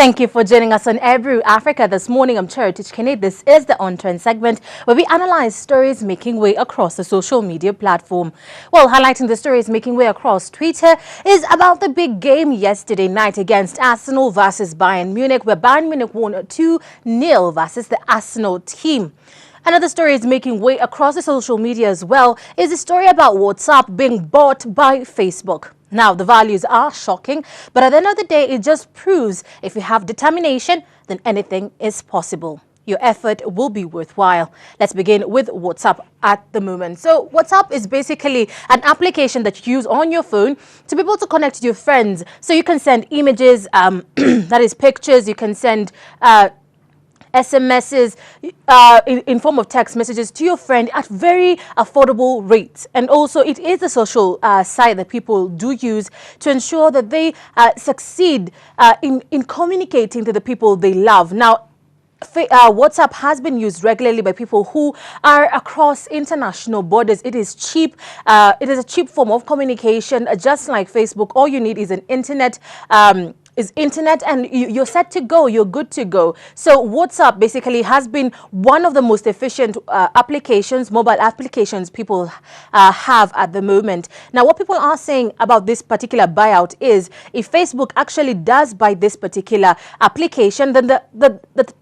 Thank you for joining us on Ebru Africa this morning. I'm Cherotich Kenei. This is the On Trend segment where we analyze stories making way across the social media platform. Well, highlighting the stories making way across Twitter is about the big game yesterday night against Arsenal versus Bayern Munich, where Bayern Munich won 2-0 versus the Arsenal team. Another story is making way across the social media as well is a story about WhatsApp being bought by Facebook. Now, the values are shocking, but at the end of the day, it just proves if you have determination, then anything is possible. Your effort will be worthwhile. Let's begin with WhatsApp at the moment. So WhatsApp is basically an application that you use on your phone to be able to connect to your friends. So you can send images, that is pictures, you can send SMSs in form of text messages to your friend at very affordable rates. And also it is a social site that people do use to ensure that they succeed in communicating to the people they love. Now, WhatsApp has been used regularly by people who are across international borders. It is cheap. It is a cheap form of communication, just like Facebook. All you need is an internet. And you're set to go, you're good to go. So WhatsApp basically has been one of the most efficient mobile applications people have at the moment. Now, what people are saying about this particular buyout is if Facebook actually does buy this particular application, then the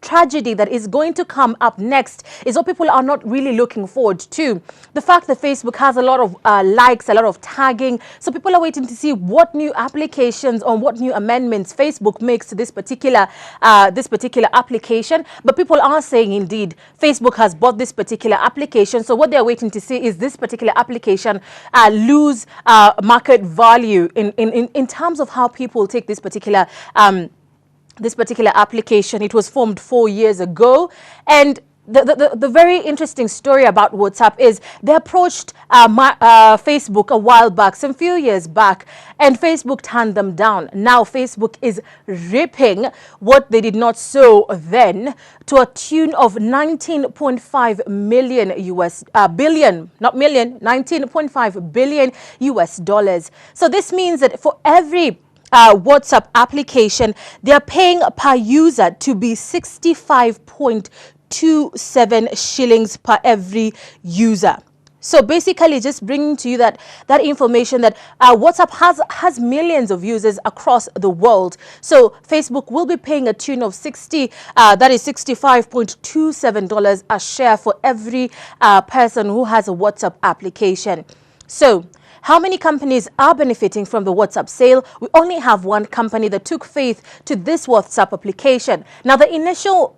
tragedy that is going to come up next is what people are not really looking forward to. The fact that Facebook has a lot of likes, a lot of tagging, so people are waiting to see what new applications or what new amendments Facebook makes to this particular application. But people are saying indeed Facebook has bought this particular application. So what they're waiting to see is this particular application lose market value in terms of how people take this particular application. It was formed 4 years ago, and the very interesting story about WhatsApp is they approached Facebook a while back, some few years back, and Facebook turned them down. Now Facebook is ripping what they did not sow then to a tune of 19.5 million billion, not million, 19.5 billion US dollars. So this means that for every WhatsApp application, they are paying per user to be 65.27 shillings per every user. So basically just bringing to you that information that WhatsApp has millions of users across the world. So Facebook will be paying a tune of that is $65.27 a share for every person who has a WhatsApp application. So how many companies are benefiting from the WhatsApp sale? We only have one company that took faith to this WhatsApp application. Now, the initial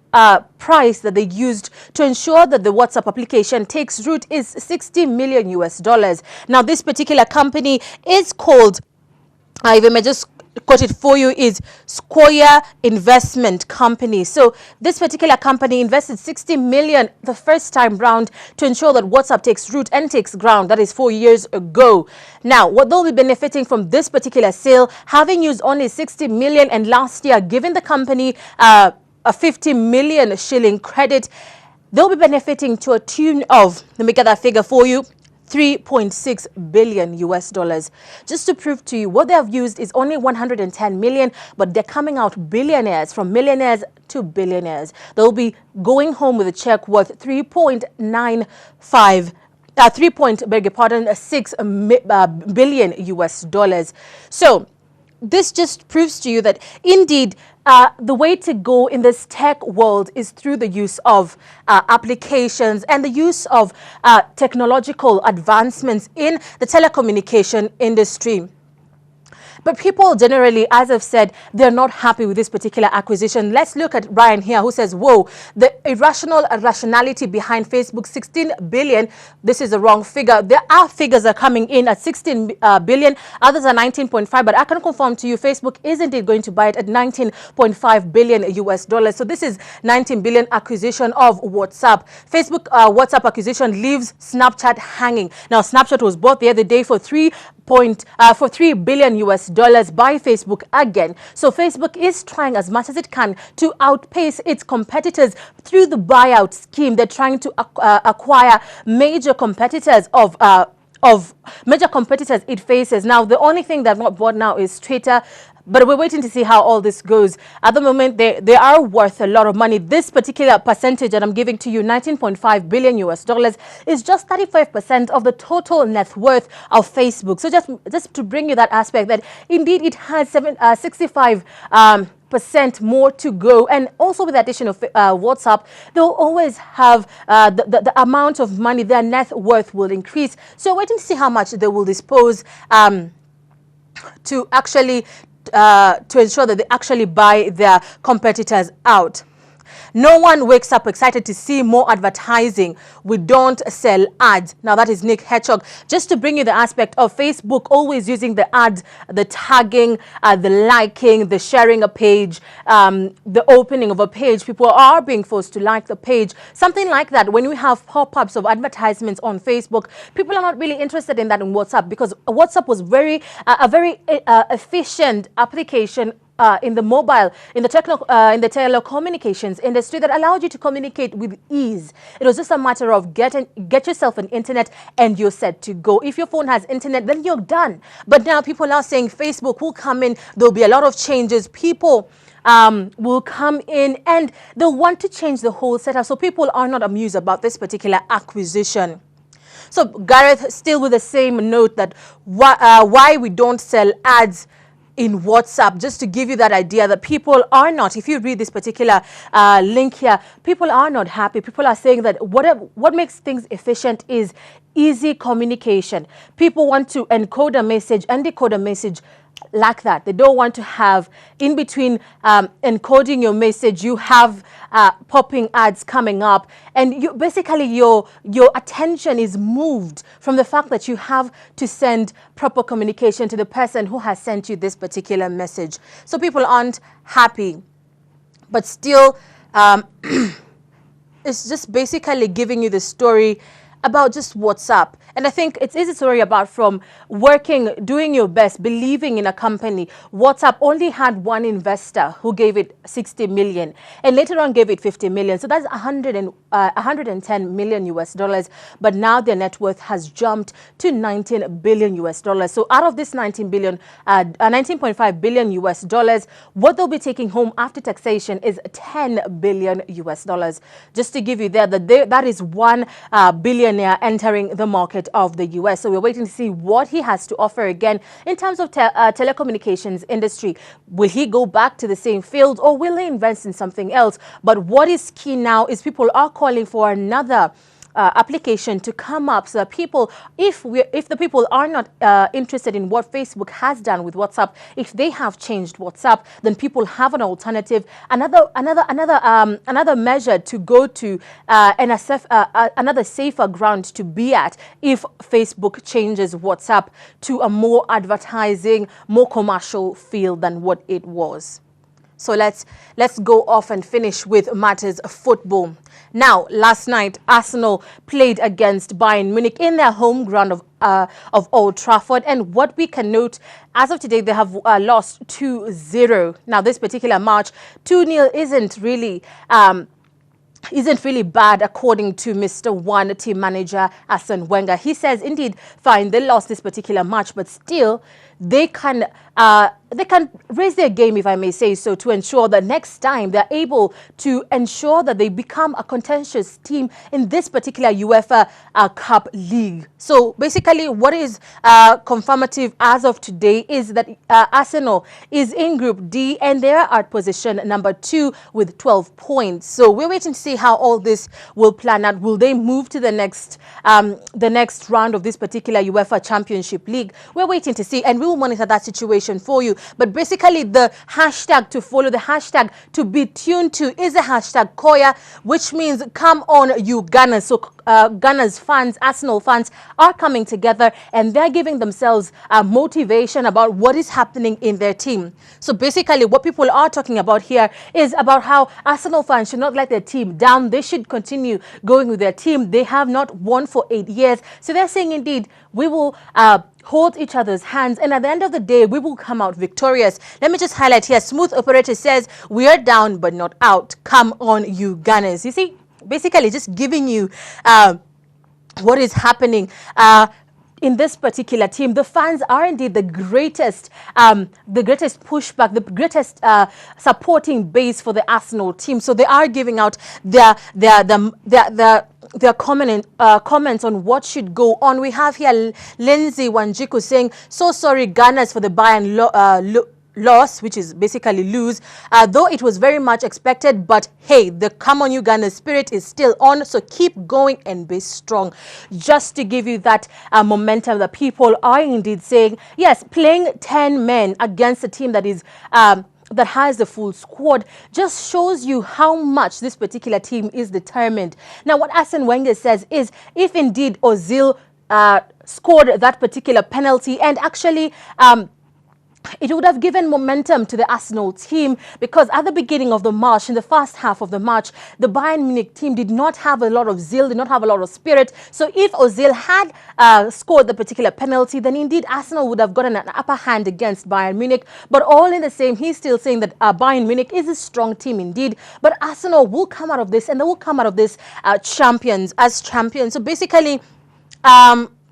price that they used to ensure that the WhatsApp application takes root is 60 million US dollars. Now, this particular company is called, if I may just quote it for you, is Square Investment Company. So this particular company invested 60 million the first time round to ensure that WhatsApp takes root and takes ground. That is 4 years ago. Now, what they'll be benefiting from this particular sale, having used only 60 million and last year giving the company a 50 million shilling credit, they'll be benefiting to a tune of, let me get that figure for you, 3.6 billion US dollars. Just to prove to you, what they have used is only 110 million, but they're coming out billionaires, from millionaires to billionaires. They'll be going home with a check worth 6 billion US dollars. So this just proves to you that indeed the way to go in this tech world is through the use of applications and the use of technological advancements in the telecommunication industry. But people generally, as I've said, they're not happy with this particular acquisition. Let's look at Brian here, who says, whoa, the rationality behind Facebook, 16 billion. This is the wrong figure. There are figures that are coming in at 16 billion. Others are 19.5. But I can confirm to you, Facebook is indeed going to buy it at 19.5 billion US dollars. So this is 19 billion acquisition of WhatsApp. Facebook WhatsApp acquisition leaves Snapchat hanging. Now, Snapchat was bought the other day for 3 billion US dollars by Facebook again. So Facebook is trying as much as it can to outpace its competitors through the buyout scheme. They're trying to acquire major competitors of of major competitors it faces. Now, the only thing that's not bought now is Twitter, but we're waiting to see how all this goes. At the moment, they are worth a lot of money. This particular percentage that I'm giving to you, 19.5 billion US dollars, is just 35% of the total net worth of Facebook. So just to bring you that aspect, that indeed it has 65 percent more to go. And also with the addition of WhatsApp, they'll always have the amount of money, their net worth will increase. So waiting to see how much they will dispose to actually to ensure that they actually buy their competitors out. No one wakes up excited to see more advertising. We don't sell ads. Now, that is Nick Hedgehog. Just to bring you the aspect of Facebook always using the ads, the tagging, the liking, the sharing a page, the opening of a page. People are being forced to like the page. Something like that. When we have pop-ups of advertisements on Facebook, people are not really interested in that in WhatsApp, because WhatsApp was a very efficient application in the mobile, in the telecommunications industry, that allowed you to communicate with ease. It was just a matter of get yourself an internet and you're set to go. If your phone has internet, then you're done. But now people are saying Facebook will come in. There'll be a lot of changes. People will come in and they'll want to change the whole setup. So people are not amused about this particular acquisition. So Gareth, still with the same note, that why we don't sell ads in WhatsApp, just to give you that idea that people are not, if you read this particular link here, people are not happy. People are saying that what makes things efficient is easy communication. People want to encode a message and decode a message like that. They don't want to have in between encoding your message, you have popping ads coming up, and you basically your attention is moved from the fact that you have to send proper communication to the person who has sent you this particular message. So people aren't happy, but still it's just basically giving you the story about just WhatsApp. And I think it's easy to worry about from working, doing your best, believing in a company. WhatsApp only had one investor who gave it 60 million and later on gave it 50 million. So that's 110 million US dollars. But now their net worth has jumped to 19 billion US dollars. So out of this 19.5 billion US dollars, what they'll be taking home after taxation is 10 billion US dollars. Just to give you that is 1 billionaire entering the market of the US. So we're waiting to see what he has to offer again in terms of telecommunications industry. Will he go back to the same field or will he invest in something else? But what is key now is people are calling for another application to come up, so that people, if the people are not interested in what Facebook has done with WhatsApp, if they have changed WhatsApp, then people have an alternative, another measure to go to, and another safer ground to be at if Facebook changes WhatsApp to a more advertising, more commercial feel than what it was. So let's go off and finish with matters of football. Now, last night, Arsenal played against Bayern Munich in their home ground of Old Trafford. And what we can note, as of today, they have lost 2-0. Now, this particular match, 2-0 isn't really bad, according to Mr. One team manager Arsene Wenger. He says, indeed, fine, they lost this particular match, but still they can raise their game, if I may say so, to ensure that next time they're able to ensure that they become a contentious team in this particular UEFA Cup League. So basically, what is confirmative as of today is that Arsenal is in Group D and they're at position number 2 with 12 points. So we're waiting to see how all this will plan out. Will they move to the next round of this particular UEFA Championship League? We're waiting to see, and we will monitor that situation for you. But basically, the hashtag to follow, the hashtag to be tuned to is the hashtag Koya, which means come on, you Gunners. So Gunners fans, Arsenal fans are coming together and they're giving themselves motivation about what is happening in their team. So basically, what people are talking about here is about how Arsenal fans should not let their team down. They should continue going with their team. They have not won for 8 years. So they're saying, indeed, we will hold each other's hands, and at the end of the day, we will come out victorious. Let me just highlight here, Smooth Operator says, we are down but not out. Come on, you Gunners. You see, basically just giving you what is happening. in this particular team. The fans are indeed the greatest pushback, the greatest supporting base for the Arsenal team. So they are giving out their comments on what should go on. We have here Lindsay Wanjiku saying, "So sorry, Gunners, for the Bayern loss," which is basically lose, though it was very much expected, but hey, the come on you Gunners spirit is still on, so keep going and be strong. Just to give you that momentum, that people are indeed saying, yes, playing 10 men against a team that is that has the full squad just shows you how much this particular team is determined. Now, what Arsene Wenger says is, if indeed Ozil scored that particular penalty, and actually it would have given momentum to the Arsenal team, because at the beginning of the match, in the first half of the match, the Bayern Munich team did not have a lot of zeal, did not have a lot of spirit. So if Ozil had scored the particular penalty, then indeed Arsenal would have gotten an upper hand against Bayern Munich. But all in the same, he's still saying that Bayern Munich is a strong team indeed, but Arsenal will come out of this, and they will come out of this champions. So basically,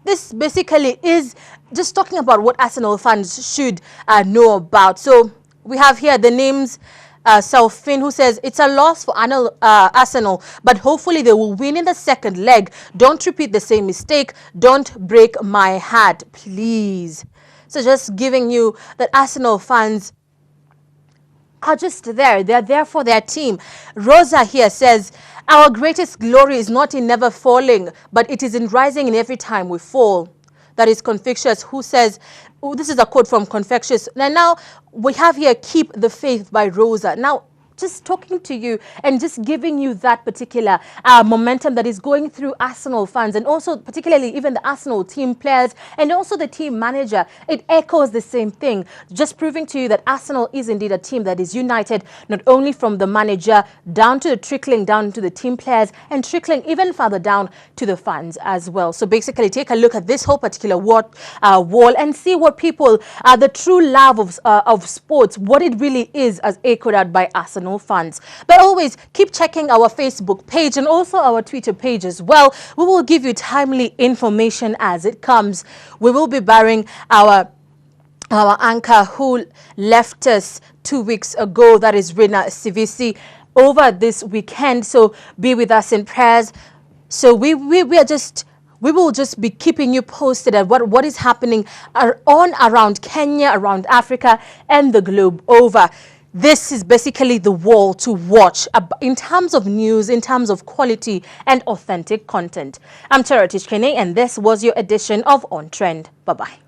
this basically is just talking about what Arsenal fans should know about. So we have here the names, Selfin, who says, "It's a loss for Arsenal, but hopefully they will win in the second leg. Don't repeat the same mistake. Don't break my heart, please." So just giving you that Arsenal fans are just there. They're there for their team. Rosa here says, "Our greatest glory is not in never falling, but it is in rising in every time we fall." That is Confucius, who says, oh, this is a quote from Confucius. Now we have here "Keep the Faith" by Rosa. Now, just talking to you and just giving you that particular momentum that is going through Arsenal fans, and also particularly even the Arsenal team players and also the team manager. It echoes the same thing, just proving to you that Arsenal is indeed a team that is united, not only from the manager down to the trickling down to the team players, and trickling even further down to the fans as well. So basically, take a look at this whole particular wall and see what people, the true love of sports, what it really is, as echoed out by Arsenal fans. But always keep checking our Facebook page and also our Twitter page as well. We will give you timely information as it comes. We will be burying our anchor who left us 2 weeks ago, that is Rina Sivisi, over this weekend. So be with us in prayers. So we will just be keeping you posted at what is happening around Kenya, around Africa, and the globe over. This is basically the wall to watch in terms of news, in terms of quality and authentic content. I'm Cherotich Kenei, and this was your edition of On Trend. Bye-bye.